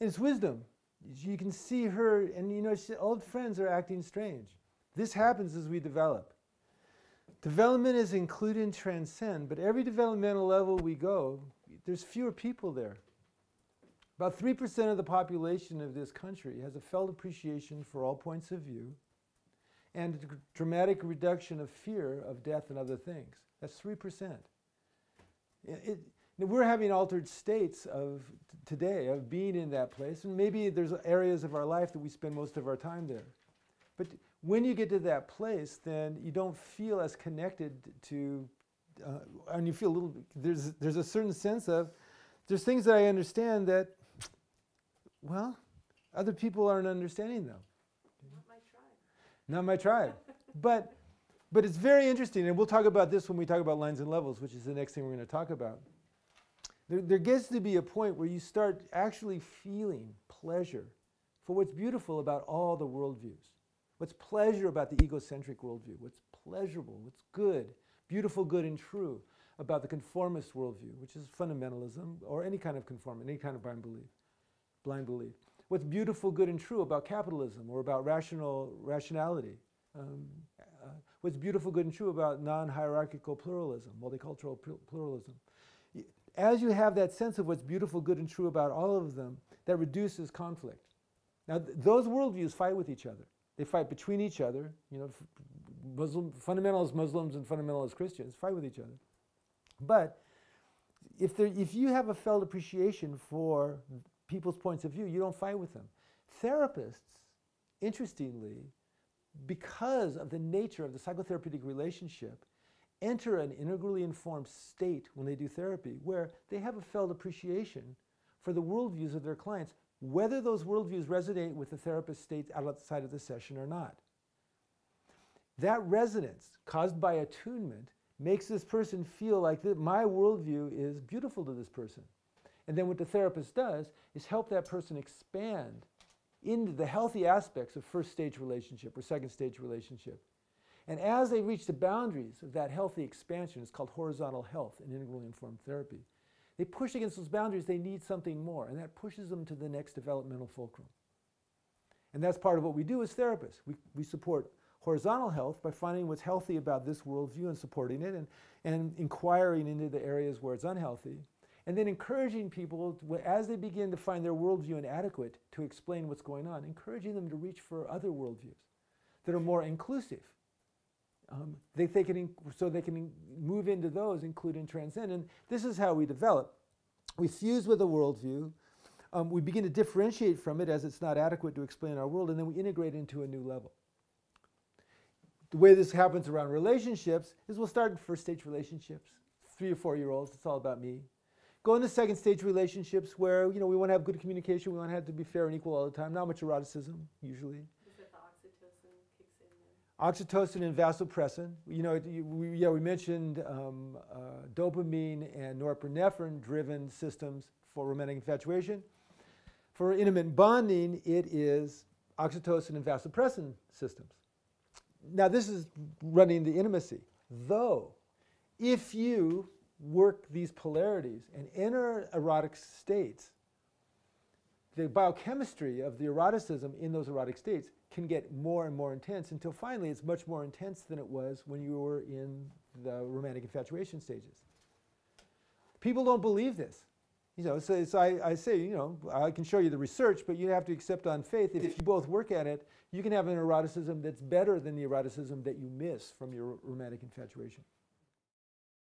And it's wisdom. You can see her, and you know, old friends are acting strange. This happens as we develop. Development is include and transcend, but every developmental level we go, there's fewer people there. About 3% of the population of this country has a felt appreciation for all points of view and a dramatic reduction of fear of death and other things. That's 3%. We're having altered states of today of being in that place, and maybe there's areas of our life that we spend most of our time there. But when you get to that place, then you don't feel as connected to, and you feel a little, there's a certain sense of, there's things that I understand that, well, other people aren't understanding them. Not my tribe. Not my tribe. But it's very interesting, and we'll talk about this when we talk about lines and levels, which is the next thing we're going to talk about. There gets to be a point where you start actually feeling pleasure for what's beautiful about all the worldviews. What's pleasure about the egocentric worldview? What's pleasurable? What's good, beautiful, good, and true about the conformist worldview, which is fundamentalism or any kind of conformity, any kind of blind belief. What's beautiful, good, and true about capitalism or about rationality? What's beautiful, good, and true about non-hierarchical pluralism, multicultural pluralism? As you have that sense of what's beautiful, good, and true about all of them, that reduces conflict. Now, those worldviews fight with each other. They fight between each other. You know, fundamentalist Muslims and fundamentalist Christians fight with each other. But if you have a felt appreciation for people's points of view, you don't fight with them. Therapists, interestingly, because of the nature of the psychotherapeutic relationship, enter an integrally informed state when they do therapy where they have a felt appreciation for the worldviews of their clients, whether those worldviews resonate with the therapist's state outside of the session or not. That resonance caused by attunement makes this person feel like my worldview is beautiful to this person. And then what the therapist does is help that person expand into the healthy aspects of first stage relationship or second stage relationship. And as they reach the boundaries of that healthy expansion, it's called horizontal health in integrally informed therapy, they push against those boundaries, they need something more, and that pushes them to the next developmental fulcrum. And that's part of what we do as therapists. We support horizontal health by finding what's healthy about this worldview and supporting it and inquiring into the areas where it's unhealthy, and then encouraging people, as they begin to find their worldview inadequate to explain what's going on, encouraging them to reach for other worldviews that are more inclusive. So they can move into those, include and transcend. And this is how we develop. We fuse with a worldview. We begin to differentiate from it as it's not adequate to explain our world, and then we integrate into a new level. The way this happens around relationships is we'll start in first stage relationships, 3 or 4 year olds, it's all about me. Go into second stage relationships where we want to have good communication, we want to have to be fair and equal all the time, not much eroticism, usually. Is that the oxytocin kicks in then? Oxytocin and vasopressin. We mentioned dopamine and norepinephrine-driven systems for romantic infatuation. For intimate bonding, it is oxytocin and vasopressin systems. Now, this is running the intimacy. Though, if you work these polarities and enter erotic states, the biochemistry of the eroticism in those erotic states can get more and more intense until finally it's much more intense than it was when you were in the romantic infatuation stages. People don't believe this. So I say, I can show you the research, but you have to accept on faith. If you both work at it, you can have an eroticism that's better than the eroticism that you miss from your romantic infatuation.